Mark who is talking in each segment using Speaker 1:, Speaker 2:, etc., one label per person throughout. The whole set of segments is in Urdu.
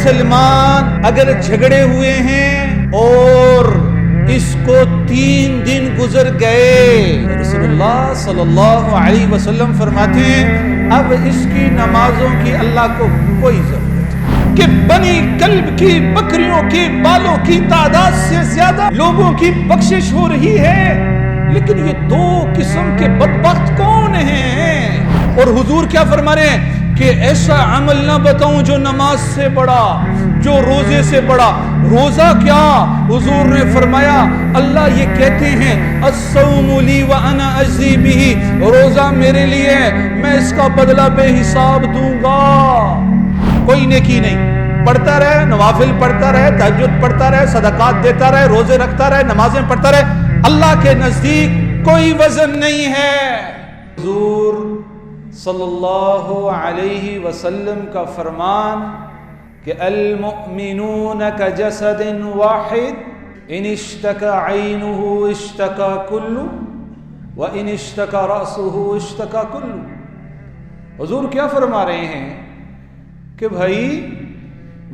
Speaker 1: مسلمان اگر جھگڑے ہوئے ہیں اور اس کو 3 دن گزر گئے، رسول اللہ صلی اللہ علیہ وسلم فرماتے ہیں اب اس کی نمازوں کی اللہ کو کوئی ضرورت نہیں، کہ بنی کلب کی بکریوں کے بالوں کی تعداد سے زیادہ لوگوں کی بخشش ہو رہی ہے، لیکن یہ 2 قسم کے بدبخت کون ہیں؟ اور حضور کیا فرما رہے ہیں کہ ایسا عمل نہ بتاؤں جو نماز سے بڑا، جو روزے سے بڑا۔ روزہ کیا؟ حضور نے فرمایا اللہ یہ کہتے ہیں الصوم لی وانا اجزی بہ، روزہ میرے لیے ہے، میں اس کا بدلہ بے حساب دوں گا۔ کوئی نیکی نہیں، پڑھتا رہے، نوافل پڑھتا رہے، تہجد پڑھتا رہے، صدقات دیتا رہے، روزے رکھتا رہے، نمازیں پڑھتا رہے، اللہ کے نزدیک کوئی وزن نہیں ہے۔ حضور صلی اللہ علیہ وسلم کا فرمان کہ المؤمنون کجسد واحد ان اشتكى عینه اشتكى كله وان اشتكى رأسه اشتكى كله۔ حضور کیا فرما رہے ہیں کہ بھائی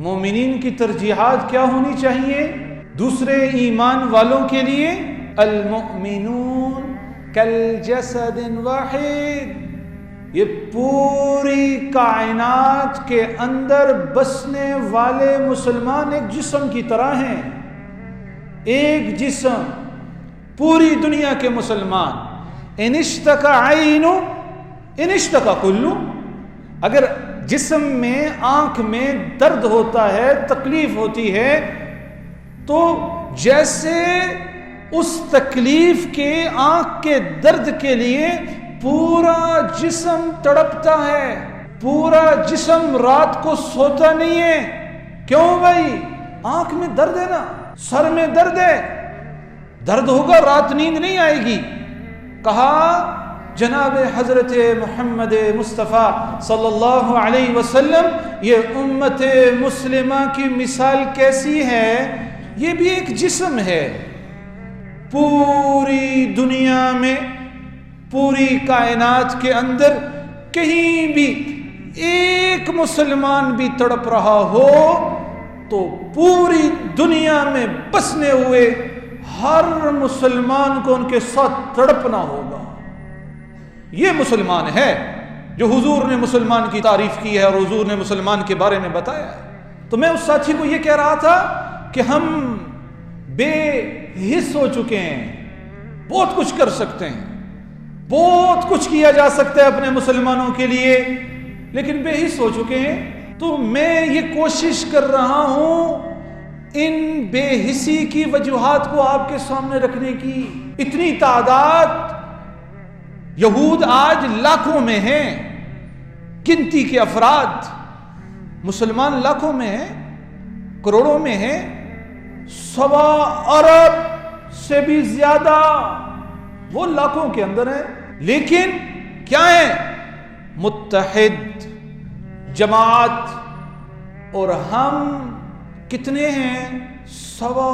Speaker 1: مومنین کی ترجیحات کیا ہونی چاہیے دوسرے ایمان والوں کے لیے؟ المؤمنون کالجسد واحد، یہ پوری کائنات کے اندر بسنے والے مسلمان ایک جسم کی طرح ہیں، ایک جسم، پوری دنیا کے مسلمان۔ ان اشتكى عین ان اشتكى کل، اگر جسم میں آنکھ میں درد ہوتا ہے، تکلیف ہوتی ہے، تو جیسے اس تکلیف کے آنکھ کے درد کے لیے پورا جسم تڑپتا ہے، پورا جسم رات کو سوتا نہیں ہے۔ کیوں بھائی؟ آنکھ میں درد ہے نا، سر میں درد ہے، درد ہوگا رات نیند نہیں آئے گی۔ کہا جناب حضرت محمد مصطفیٰ صلی اللہ علیہ وسلم یہ امت مسلمہ کی مثال کیسی ہے؟ یہ بھی ایک جسم ہے، پوری دنیا میں، پوری کائنات کے اندر کہیں بھی ایک مسلمان بھی تڑپ رہا ہو تو پوری دنیا میں بسنے ہوئے ہر مسلمان کو ان کے ساتھ تڑپنا ہوگا۔ یہ مسلمان ہے جو حضور نے مسلمان کی تعریف کی ہے اور حضور نے مسلمان کے بارے میں بتایا ہے۔ تو میں اس ساتھی کو یہ کہہ رہا تھا کہ ہم بے حس ہو چکے ہیں، بہت کچھ کر سکتے ہیں، بہت کچھ کیا جا سکتا ہے اپنے مسلمانوں کے لیے، لیکن بے حس ہو چکے ہیں۔ تو میں یہ کوشش کر رہا ہوں ان بے حسی کی وجوہات کو آپ کے سامنے رکھنے کی۔ اتنی تعداد، یہود آج لاکھوں میں ہیں، گنتی کے افراد، مسلمان لاکھوں میں ہیں، کروڑوں میں ہیں، 1.25 ارب سے بھی زیادہ وہ لاکھوں کے اندر ہیں، لیکن کیا ہے؟ متحد جماعت۔ اور ہم کتنے ہیں؟ 1.25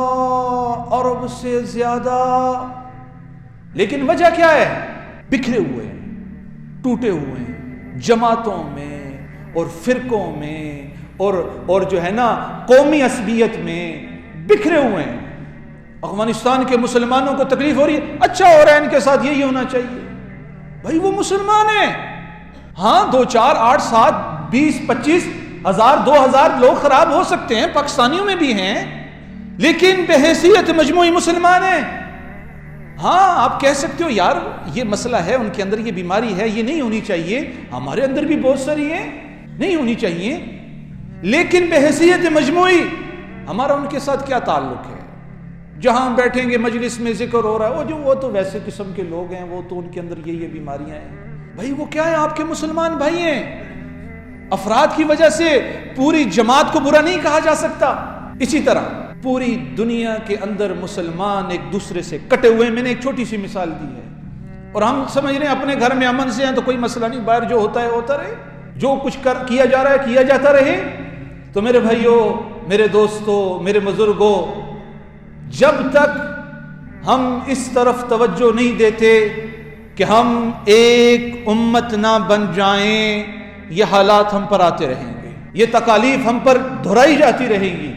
Speaker 1: ارب سے زیادہ، لیکن وجہ کیا ہے؟ بکھرے ہوئے ہیں، ٹوٹے ہوئے ہیں، جماعتوں میں اور فرقوں میں اور جو ہے نا قومی عصبیت میں بکھرے ہوئے ہیں۔ افغانستان کے مسلمانوں کو تکلیف ہو رہی ہے، اچھا ہو رہا ہے، ان کے ساتھ یہی ہونا چاہیے۔ بھائی وہ مسلمان ہیں، ہاں 2 4 8 7 20 25 ہزار 2000 لوگ خراب ہو سکتے ہیں، پاکستانیوں میں بھی ہیں، لیکن بحیثیت مجموعی مسلمان ہیں۔ ہاں آپ کہہ سکتے ہو یار یہ مسئلہ ہے، ان کے اندر یہ بیماری ہے، یہ نہیں ہونی چاہیے، ہمارے اندر بھی بہت ساری ہے، نہیں ہونی چاہیے، لیکن بحیثیت مجموعی ہمارا ان کے ساتھ کیا تعلق ہے؟ جہاں بیٹھیں گے مجلس میں ذکر ہو رہا ہے، وہ تو ویسے قسم کے لوگ ہیں، وہ تو ان کے اندر یہ بیماریاں ہیں۔ بھائی وہ کیا ہے؟ آپ کے مسلمان بھائی ہیں۔ افراد کی وجہ سے پوری جماعت کو برا نہیں کہا جا سکتا۔ اسی طرح پوری دنیا کے اندر مسلمان ایک دوسرے سے کٹے ہوئے ہیں۔ میں نے ایک چھوٹی سی مثال دی ہے، اور ہم سمجھ رہے ہیں اپنے گھر میں امن سے ہیں تو کوئی مسئلہ نہیں، باہر جو ہوتا ہے ہوتا رہے، جو کچھ کیا جا رہا ہے کیا جاتا رہے۔ تو میرے بھائیوں، میرے دوستوں، میرے بزرگوں، جب تک ہم اس طرف توجہ نہیں دیتے کہ ہم ایک امت نہ بن جائیں، یہ حالات ہم پر آتے رہیں گے، یہ تکالیف ہم پر دہرائی جاتی رہیں گی.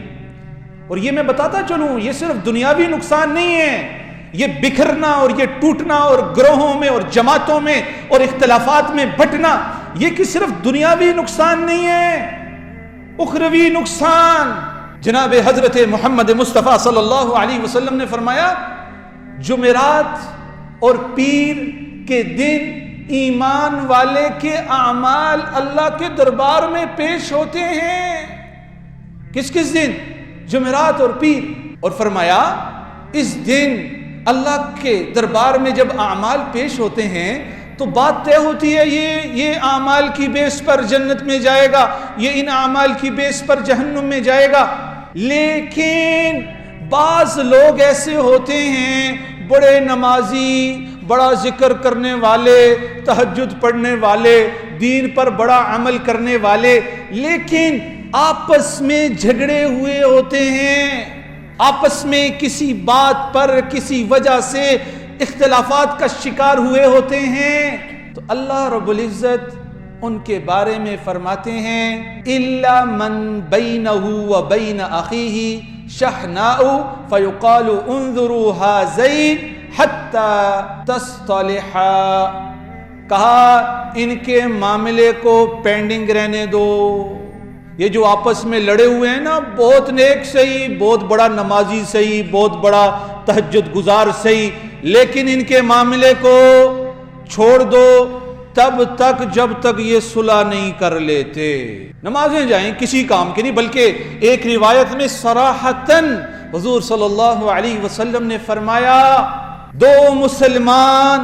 Speaker 1: اور یہ میں بتاتا چلوں، یہ صرف دنیاوی نقصان نہیں ہے، یہ بکھرنا اور یہ ٹوٹنا اور گروہوں میں اور جماعتوں میں اور اختلافات میں بٹنا، یہ کہ صرف دنیاوی نقصان نہیں ہے، اخروی نقصان. جناب حضرت محمد مصطفیٰ صلی اللہ علیہ وسلم نے فرمایا جمعرات اور پیر کے دن ایمان والے کے اعمال اللہ کے دربار میں پیش ہوتے ہیں. کس کس دن؟ جمعرات اور پیر. اور فرمایا اس دن اللہ کے دربار میں جب اعمال پیش ہوتے ہیں تو بات طے ہوتی ہے، یہ اعمال کی بیس پر جنت میں جائے گا، یہ ان اعمال کی بیس پر جہنم میں جائے گا. لیکن بعض لوگ ایسے ہوتے ہیں، بڑے نمازی، بڑا ذکر کرنے والے، تہجد پڑھنے والے، دین پر بڑا عمل کرنے والے، لیکن آپس میں جھگڑے ہوئے ہوتے ہیں، آپس میں کسی بات پر کسی وجہ سے اختلافات کا شکار ہوئے ہوتے ہیں. تو اللہ رب العزت ان کے بارے میں فرماتے ہیں الا من بینہ وبین اخیہ شحناء فیقال انظروا ھذین حتی تصطلحا. کہا ان کے معاملے کو پینڈنگ رہنے دو. یہ جو آپس میں لڑے ہوئے ہیں نا، بہت نیک صحیح، بہت بڑا نمازی صحیح، بہت بڑا تہجد گزار صحیح، لیکن ان کے معاملے کو چھوڑ دو تب تک جب تک یہ صلح نہیں کر لیتے. نمازیں جائیں کسی کام کے نہیں، بلکہ ایک روایت میں صراحتاً حضور صلی اللہ علیہ وسلم نے فرمایا دو مسلمان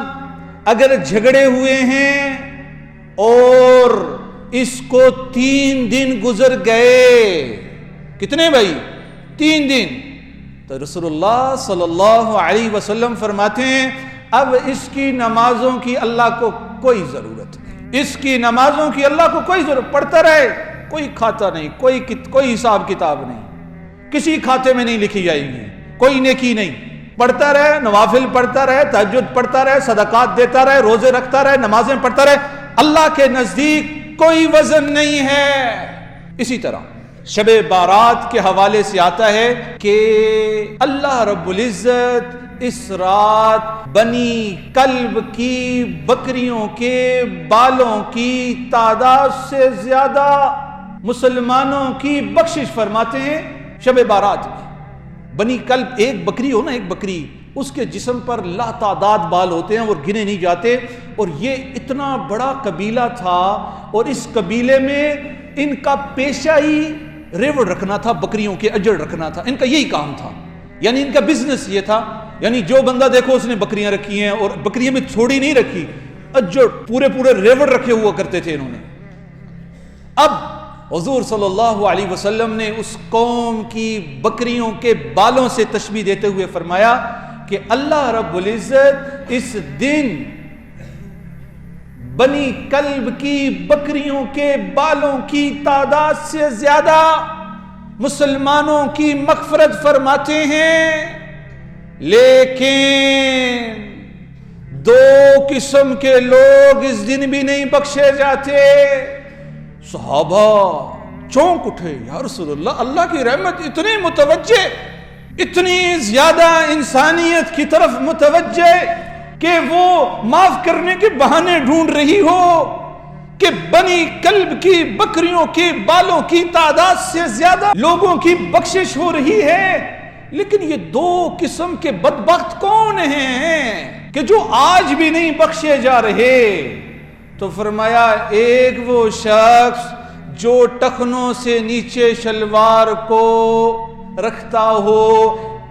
Speaker 1: اگر جھگڑے ہوئے ہیں اور اس کو 3 دن گزر گئے، کتنے بھائی؟ 3 دن، تو رسول اللہ صلی اللہ علیہ وسلم فرماتے ہیں اب اس کی نمازوں کی اللہ کو کوئی ضرورت نہیں، اس کی نمازوں کی اللہ کو کوئی ضرورت، پڑھتا رہے، کوئی کھاتا نہیں، کوئی حساب کتاب نہیں، کسی کھاتے میں نہیں لکھی جائے گی، کوئی نیکی نہیں، پڑھتا رہے، نوافل پڑھتا رہے، تہجد پڑھتا رہے، صدقات دیتا رہے، روزے رکھتا رہے، نمازیں پڑھتا رہے، اللہ کے نزدیک کوئی وزن نہیں ہے. اسی طرح شب بارات کے حوالے سے آتا ہے کہ اللہ رب العزت اس رات بنی کلب کی بکریوں کے بالوں کی تعداد سے زیادہ مسلمانوں کی بخشش فرماتے ہیں شب بارات میں. بنی کلب ایک بکری ہو نا، ایک بکری، اس کے جسم پر لا تعداد بال ہوتے ہیں اور گنے نہیں جاتے. اور یہ اتنا بڑا قبیلہ تھا اور اس قبیلے میں ان کا پیشہ ہی ریوڑ رکھنا تھا، بکریوں کے اجڑ رکھنا تھا، ان کا یہی کام تھا، یعنی ان کا بزنس یہ تھا. یعنی جو بندہ دیکھو اس نے بکریاں رکھی ہیں، اور بکریاں میں تھوڑی نہیں رکھی، اجڑ پورے ریوڑ رکھے ہوا کرتے تھے انہوں نے. اب حضور صلی اللہ علیہ وسلم نے اس قوم کی بکریوں کے بالوں سے تشبیہ دیتے ہوئے فرمایا کہ اللہ رب العزت اس دن بنی کلب کی بکریوں کے بالوں کی تعداد سے زیادہ مسلمانوں کی مغفرت فرماتے ہیں. لیکن 2 قسم کے لوگ اس دن بھی نہیں بخشے جاتے. صحابہ چونک اٹھے، یا رسول اللہ، اللہ کی رحمت اتنی متوجہ، اتنی زیادہ انسانیت کی طرف متوجہ کہ وہ معاف کرنے کے بہانے ڈھونڈ رہی ہو کہ بنی کلب کی بکریوں کے بالوں کی تعداد سے زیادہ لوگوں کی بخشش ہو رہی ہے. لیکن یہ 2 قسم کے بدبخت کون ہیں کہ جو آج بھی نہیں بخشے جا رہے؟ تو فرمایا ایک وہ شخص جو ٹخنوں سے نیچے شلوار کو رکھتا ہو،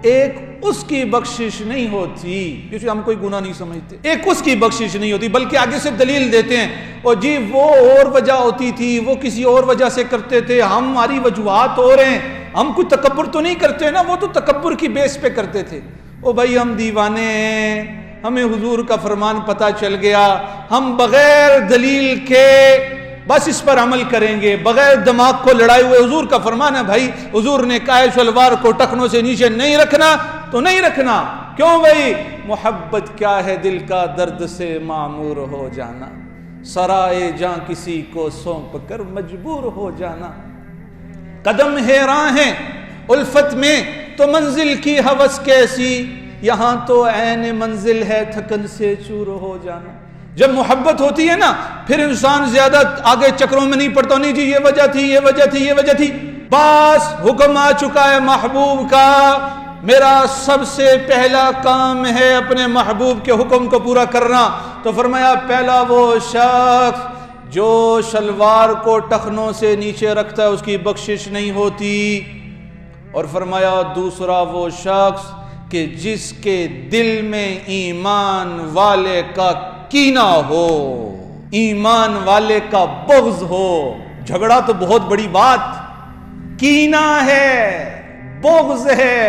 Speaker 1: ایک اس کی بخشش نہیں ہوتی، کیونکہ ہم کوئی گناہ نہیں سمجھتے، ایک اس کی بخشش نہیں ہوتی، بلکہ آگے سے دلیل دیتے ہیں اور جی وہ اور وجہ ہوتی تھی، وہ کسی اور وجہ سے کرتے تھے، ہماری وجوہات اور ہیں، ہم کوئی تکبر تو نہیں کرتے نا، وہ تو تکبر کی بیس پہ کرتے تھے. او بھائی ہم دیوانے ہیں، ہمیں حضور کا فرمان پتہ چل گیا، ہم بغیر دلیل کے بس اس پر عمل کریں گے، بغیر دماغ کو لڑائے ہوئے. حضور کا فرمان ہے بھائی، حضور نے کہا ہے شلوار کو ٹخنوں سے نیچے نہیں رکھنا تو نہیں رکھنا. کیوں بھائی؟ محبت کیا ہے؟ دل کا درد سے معمور ہو جانا، سرائے جاں کسی کو سونپ کر مجبور ہو جانا. قدم حیراں ہیں الفت میں تو منزل کی ہوس کیسی، یہاں تو عین منزل ہے تھکن سے چور ہو جانا۔ جب محبت ہوتی ہے نا پھر انسان زیادہ آگے چکروں میں نہیں پڑتا، نہیں جی یہ وجہ تھی، یہ وجہ تھی، یہ وجہ تھی، بس حکم آ چکا ہے محبوب کا، میرا سب سے پہلا کام ہے اپنے محبوب کے حکم کو پورا کرنا۔ تو فرمایا پہلا وہ شخص جو شلوار کو ٹخنوں سے نیچے رکھتا ہے اس کی بخشش نہیں ہوتی، اور فرمایا دوسرا وہ شخص کہ جس کے دل میں ایمان والے کا کینہ ہو، ایمان والے کا بغض ہو۔ جھگڑا تو بہت بڑی بات، کینہ ہے، بغض ہے،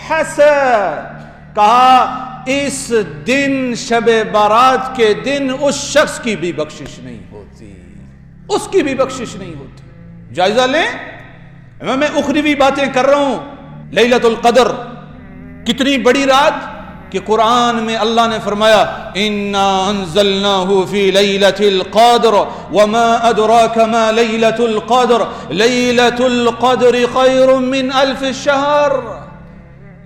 Speaker 1: حسد، کہا اس دن شب بارات کے دن اس شخص کی بھی بخشش نہیں ہوتی، اس کی بھی بخشش نہیں ہوتی۔ جائزہ لیں، میں اخروی باتیں کر رہا ہوں۔ لیلۃ القدر کتنی بڑی رات کہ قرآن میں اللہ نے فرمایا انا انزلناہ فی لیلۃ القدر وما ادراک ما لیلۃ القدر لیلۃ القدر خیر من الف شہر۔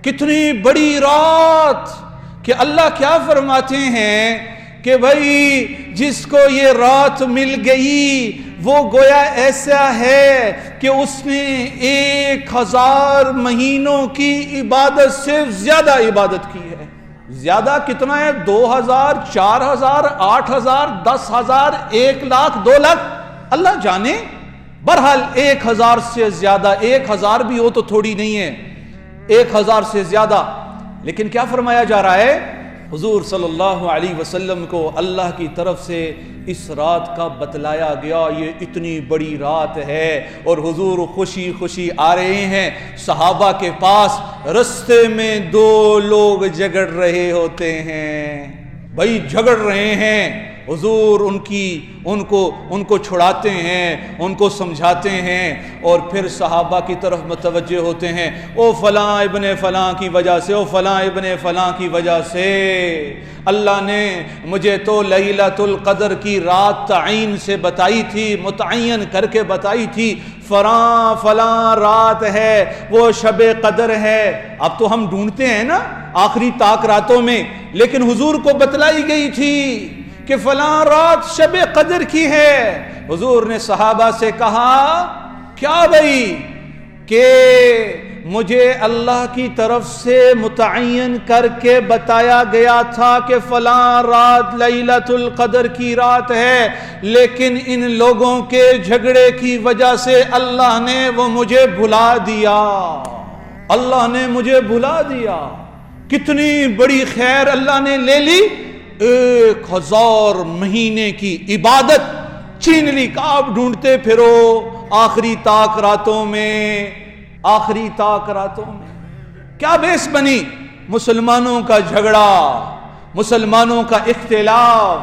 Speaker 1: کتنی بڑی رات کہ اللہ کیا فرماتے ہیں کہ بھائی جس کو یہ رات مل گئی وہ گویا ایسا ہے کہ اس نے 1000 مہینوں کی عبادت سے زیادہ عبادت کی ہے۔ زیادہ کتنا ہے؟ 2000، 4000، 8000، 10000، 1 لاکھ، 2 لاکھ، اللہ جانے۔ بہرحال 1000 سے زیادہ، 1000 بھی ہو تو تھوڑی نہیں ہے، 1000 سے زیادہ۔ لیکن کیا فرمایا جا رہا ہے؟ حضور صلی اللہ علیہ وسلم کو اللہ کی طرف سے اس رات کا بتلایا گیا یہ اتنی بڑی رات ہے، اور حضور خوشی خوشی آ رہے ہیں صحابہ کے پاس، رستے میں 2 لوگ جھگڑ رہے ہوتے ہیں۔ بھائی جھگڑ رہے ہیں، حضور ان کو چھڑاتے ہیں، ان کو سمجھاتے ہیں، اور پھر صحابہ کی طرف متوجہ ہوتے ہیں، او فلاں ابن فلاں کی وجہ سے، او فلاں ابن فلاں کی وجہ سے اللہ نے مجھے تو لیلۃ القدر کی رات تعین سے بتائی تھی، متعین کر کے بتائی تھی، فلاں رات ہے، وہ شب قدر ہے۔ اب تو ہم ڈھونڈتے ہیں نا آخری طاق راتوں میں، لیکن حضور کو بتلائی گئی تھی کہ فلاں رات شب قدر کی ہے۔ حضور نے صحابہ سے کہا کیا بھائی کہ مجھے اللہ کی طرف سے متعین کر کے بتایا گیا تھا کہ فلاں رات لیلۃ القدر کی رات ہے، لیکن ان لوگوں کے جھگڑے کی وجہ سے اللہ نے وہ مجھے بھلا دیا، اللہ نے مجھے بھلا دیا۔ کتنی بڑی خیر اللہ نے لے لی، 1000 مہینے کی عبادت چھین لی۔ آپ ڈھونڈتے پھرو آخری طاق راتوں میں، آخری طاق راتوں میں کیا بیس بنی؟ مسلمانوں کا جھگڑا، مسلمانوں کا اختلاف۔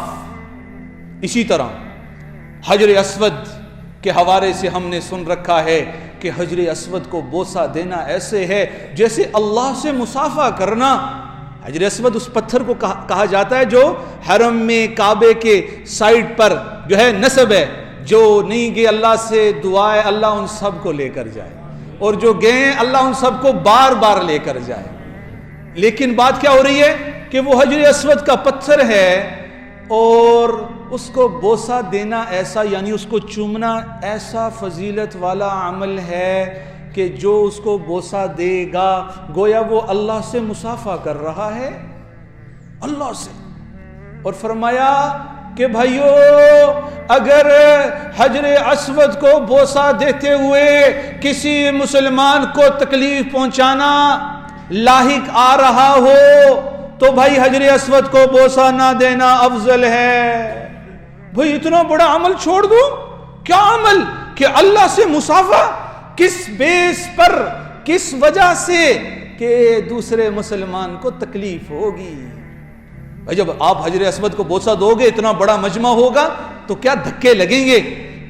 Speaker 1: اسی طرح حجر اسود کے حوالے سے ہم نے سن رکھا ہے کہ حجر اسود کو بوسہ دینا ایسے ہے جیسے اللہ سے مصافحہ کرنا۔ حجر اسود اس پتھر کو کہا جاتا ہے جو حرم میں کعبے کے سائیڈ پر جو ہے نصب ہے، جو نہیں گئے اللہ سے دعائے اللہ ان سب کو لے کر جائے، اور جو گئے اللہ ان سب کو بار بار لے کر جائے۔ لیکن بات کیا ہو رہی ہے کہ وہ حجر اسود کا پتھر ہے، اور اس کو بوسہ دینا ایسا، یعنی اس کو چومنا ایسا فضیلت والا عمل ہے کہ جو اس کو بوسہ دے گا گویا وہ اللہ سے مصافحہ کر رہا ہے، اللہ سے۔ اور فرمایا کہ بھائیو اگر حجر اسود کو بوسہ دیتے ہوئے کسی مسلمان کو تکلیف پہنچانا لاحق آ رہا ہو تو بھائی حجر اسود کو بوسہ نہ دینا افضل ہے۔ بھائی اتنا بڑا عمل چھوڑ دو، کیا عمل کہ اللہ سے مصافحہ، کس بیس پر، کس وجہ سے کہ دوسرے مسلمان کو تکلیف ہوگی۔ بھائی جب آپ حجر اسود کو بوسہ دو گے، اتنا بڑا مجمع ہوگا تو کیا دھکے لگیں گے،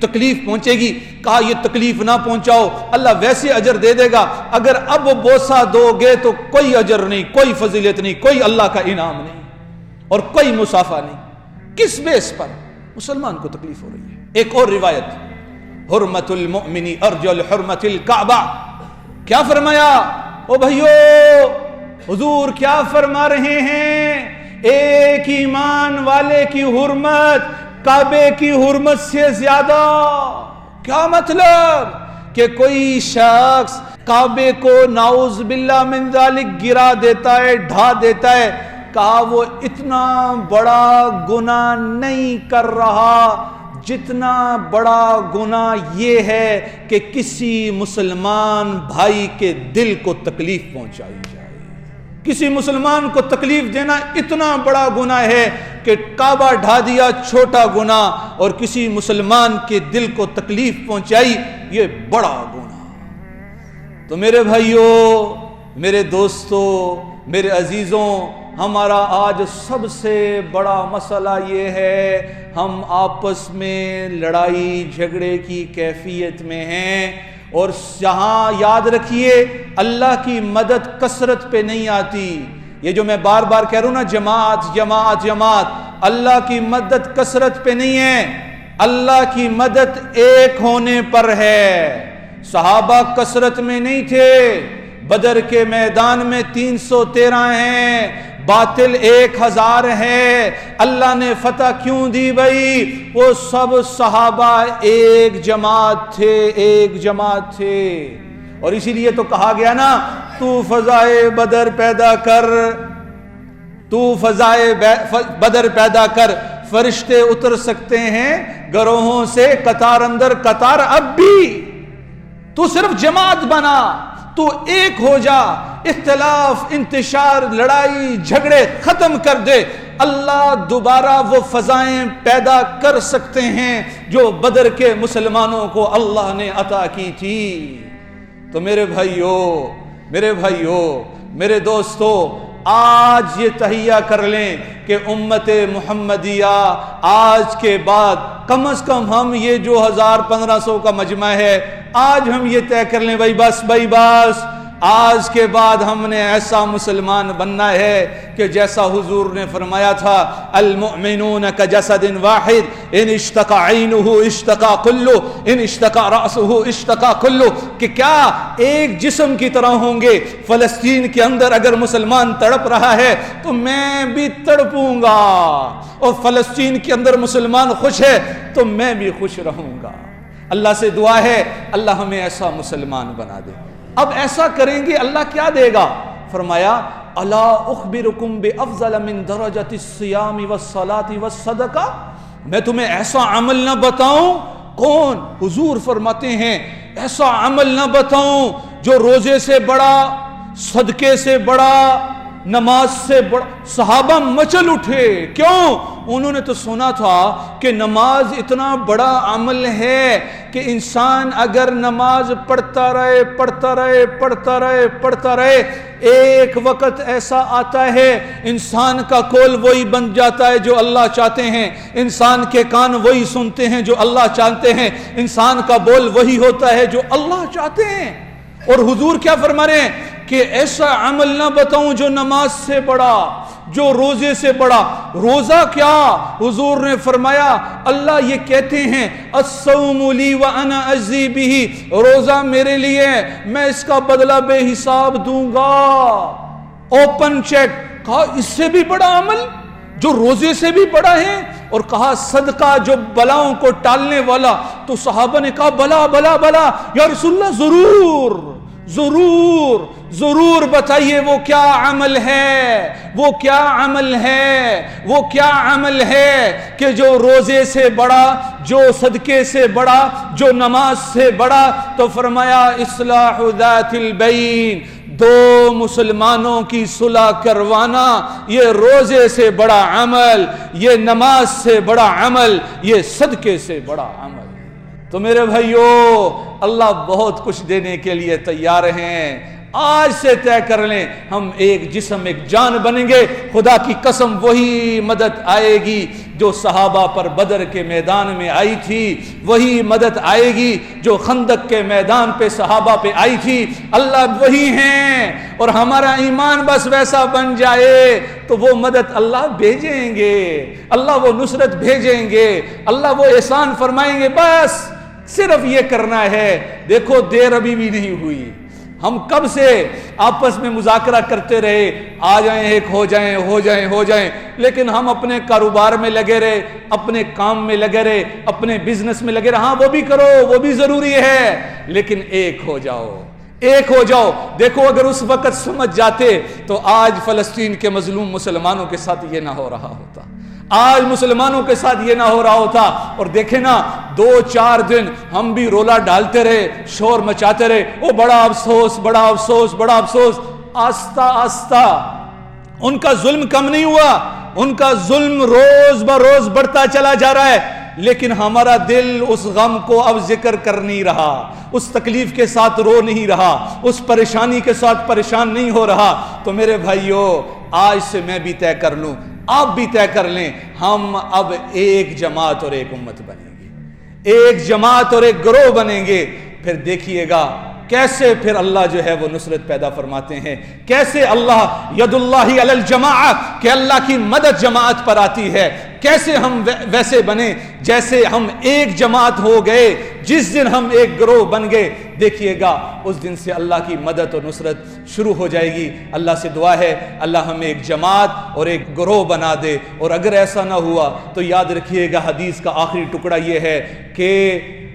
Speaker 1: تکلیف پہنچے گی۔ کہا یہ تکلیف نہ پہنچاؤ، اللہ ویسے اجر دے دے گا، اگر اب بوسہ دو گے تو کوئی اجر نہیں، کوئی فضیلت نہیں، کوئی اللہ کا انعام نہیں، اور کوئی مصافحہ نہیں۔ کس بیس پر مسلمان کو تکلیف ہو رہی ہے؟ ایک اور روایت حرمت المؤمن ارجل حرمت الکعبہ. کیا فرمایا او بھائیو؟ حضور کیا فرما رہے ہیں؟ ایک ایمان والے کی حرمت کعبے کی حرمت سے زیادہ. کیا مطلب؟ کہ کوئی شخص کعبے کو نعوذ باللہ من ذالک گرا دیتا ہے، ڈھا دیتا ہے، کہا وہ اتنا بڑا گناہ نہیں کر رہا جتنا بڑا گناہ یہ ہے کہ کسی مسلمان بھائی کے دل کو تکلیف پہنچائی جائے. کسی مسلمان کو تکلیف دینا اتنا بڑا گناہ ہے کہ کعبہ ڈھا دیا چھوٹا گناہ، اور کسی مسلمان کے دل کو تکلیف پہنچائی یہ بڑا گناہ. تو میرے بھائیوں، میرے دوستوں، میرے عزیزوں، ہمارا آج سب سے بڑا مسئلہ یہ ہے ہم آپس میں لڑائی جھگڑے کی کیفیت میں ہیں. اور یہاں یاد رکھیے اللہ کی مدد کثرت پہ نہیں آتی. یہ جو میں بار بار کہہ رہا ہوں نا، جماعت جماعت جماعت، اللہ کی مدد کثرت پہ نہیں ہے، اللہ کی مدد ایک ہونے پر ہے. صحابہ کثرت میں نہیں تھے، بدر کے میدان میں 313 ہیں، باطل 1000 ہے. اللہ نے فتح کیوں دی بھائی؟ وہ سب صحابہ ایک جماعت تھے، ایک جماعت تھے. اور اسی لیے تو کہا گیا نا، تو فضائے بدر پیدا کر، تو فضائے بدر پیدا کر، فرشتے اتر سکتے ہیں گروہوں سے قطار اندر قطار. اب بھی تو صرف جماعت بنا، تو ایک ہو جا، اختلاف انتشار لڑائی جھگڑے ختم کر دے. اللہ دوبارہ وہ فضائیں پیدا کر سکتے ہیں جو بدر کے مسلمانوں کو اللہ نے عطا کی تھی. تو میرے بھائیوں، میرے دوستوں، آج یہ تہیہ کر لیں کہ امت محمدیہ آج کے بعد کم از کم ہم یہ جو 1500 کا مجمع ہے، آج ہم یہ طے کر لیں بس آج کے بعد ہم نے ایسا مسلمان بننا ہے کہ جیسا حضور نے فرمایا تھا، المؤمنون کجسد واحد ان اشتقى عینہ اشتقى کلہ ان اشتقى رأسہ اشتقى کلہ. کہ کیا ایک جسم کی طرح ہوں گے؟ فلسطین کے اندر اگر مسلمان تڑپ رہا ہے تو میں بھی تڑپوں گا، اور فلسطین کے اندر مسلمان خوش ہے تو میں بھی خوش رہوں گا. اللہ سے دعا ہے اللہ ہمیں ایسا مسلمان بنا دے. اب ایسا کریں گے اللہ کیا دے گا؟ فرمایا الا اخبرکم بافضل من درجۃ الصیام والصلاۃ والصدقہ. میں تمہیں ایسا عمل نہ بتاؤں؟ کون؟ حضور فرماتے ہیں ایسا عمل نہ بتاؤں جو روزے سے بڑا، صدقے سے بڑا، نماز سے بڑا. صحابہ مچل اٹھے. کیوں؟ انہوں نے تو سنا تھا کہ نماز اتنا بڑا عمل ہے کہ انسان اگر نماز پڑھتا رہے ایک وقت ایسا آتا ہے انسان کا قول وہی بن جاتا ہے جو اللہ چاہتے ہیں، انسان کے کان وہی سنتے ہیں جو اللہ چاہتے ہیں، انسان کا بول وہی ہوتا ہے جو اللہ چاہتے ہیں. اور حضور کیا فرما رہے ہیں کہ ایسا عمل نہ بتاؤں جو نماز سے بڑا، جو روزے سے بڑا. روزہ کیا؟ حضور نے فرمایا اللہ یہ کہتے ہیں الصوم لی وانا اجزی بہ، روزہ میرے لیے، میں اس کا بدلہ بے حساب دوں گا. Open check. کہا اس سے بھی بڑا عمل جو روزے سے بھی بڑا ہے، اور کہا صدقہ جو بلاؤں کو ٹالنے والا. تو صحابہ نے کہا بلا بلا بلا یا رسول اللہ، ضرور ضرور ضرور بتائیے وہ کیا عمل ہے، وہ کیا عمل ہے، وہ کیا عمل ہے کہ جو روزے سے بڑا، جو صدقے سے بڑا، جو نماز سے بڑا. تو فرمایا اصلاح ذات البین، دو مسلمانوں کی صلح کروانا، یہ روزے سے بڑا عمل، یہ نماز سے بڑا عمل، یہ صدقے سے بڑا عمل. تو میرے بھائیوں، اللہ بہت کچھ دینے کے لیے تیار ہیں. آج سے طے کر لیں ہم ایک جسم ایک جان بنیں گے. خدا کی قسم وہی مدد آئے گی جو صحابہ پر بدر کے میدان میں آئی تھی، وہی مدد آئے گی جو خندق کے میدان پہ صحابہ پہ آئی تھی. اللہ وہی ہیں، اور ہمارا ایمان بس ویسا بن جائے تو وہ مدد اللہ بھیجیں گے، اللہ وہ نصرت بھیجیں گے، اللہ وہ احسان فرمائیں گے. بس صرف یہ کرنا ہے. دیکھو دیر ابھی بھی نہیں ہوئی. ہم کب سے آپس میں مذاکرہ کرتے رہے, آ جائیں ایک ہو جائیں, لیکن ہم اپنے کاروبار میں لگے رہے, اپنے کام میں لگے رہے, اپنے بزنس میں لگے رہے. ہاں وہ بھی کرو, وہ بھی ضروری ہے, لیکن ایک ہو جاؤ. دیکھو اگر اس وقت سمجھ جاتے تو آج فلسطین کے مظلوم مسلمانوں کے ساتھ یہ نہ ہو رہا ہوتا, آج مسلمانوں کے ساتھ یہ نہ ہو رہا ہوتا. اور دیکھیں نا 2-4 دن ہم بھی رولا ڈالتے رہے, شور مچاتے رہے, وہ بڑا افسوس. آہستہ آہستہ ان کا ظلم کم نہیں ہوا, ان کا ظلم روز بروز بڑھتا چلا جا رہا ہے, لیکن ہمارا دل اس غم کو اب ذکر کر نہیں رہا, اس تکلیف کے ساتھ رو نہیں رہا, اس پریشانی کے ساتھ پریشان نہیں ہو رہا. تو میرے بھائیو, آج سے میں بھی طے کر لوں, آپ بھی طے کر لیں, ہم اب ایک جماعت اور ایک امت بنیں گے, ایک جماعت اور ایک گروہ بنیں گے. پھر دیکھیے گا کیسے پھر اللہ جو ہے وہ نصرت پیدا فرماتے ہیں, کیسے اللہ ید اللہ علی الجماعہ, کہ اللہ کی مدد جماعت پر آتی ہے. کیسے ہم ویسے بنے جیسے ہم ایک جماعت ہو گئے. جس دن ہم ایک گروہ بن گئے, دیکھیے گا اس دن سے اللہ کی مدد اور نصرت شروع ہو جائے گی. اللہ سے دعا ہے اللہ ہمیں ایک جماعت اور ایک گروہ بنا دے. اور اگر ایسا نہ ہوا تو یاد رکھیے گا حدیث کا آخری ٹکڑا یہ ہے کہ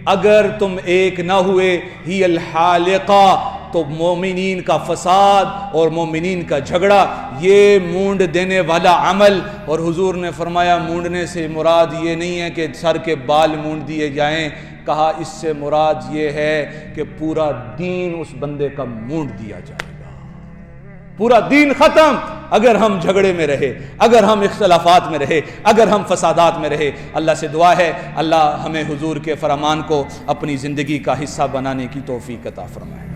Speaker 1: اگر تم ایک نہ ہوئے ہی الحالقہ, تو مومنین کا فساد اور مومنین کا جھگڑا یہ مونڈ دینے والا عمل. اور حضور نے فرمایا مونڈنے سے مراد یہ نہیں ہے کہ سر کے بال مونڈ دیے جائیں, کہا اس سے مراد یہ ہے کہ پورا دین اس بندے کا مونڈ دیا جائے گا, پورا دین ختم. اگر ہم جھگڑے میں رہے, اگر ہم اختلافات میں رہے, اگر ہم فسادات میں رہے. اللہ سے دعا ہے اللہ ہمیں حضور کے فرمان کو اپنی زندگی کا حصہ بنانے کی توفیق عطا فرمائے.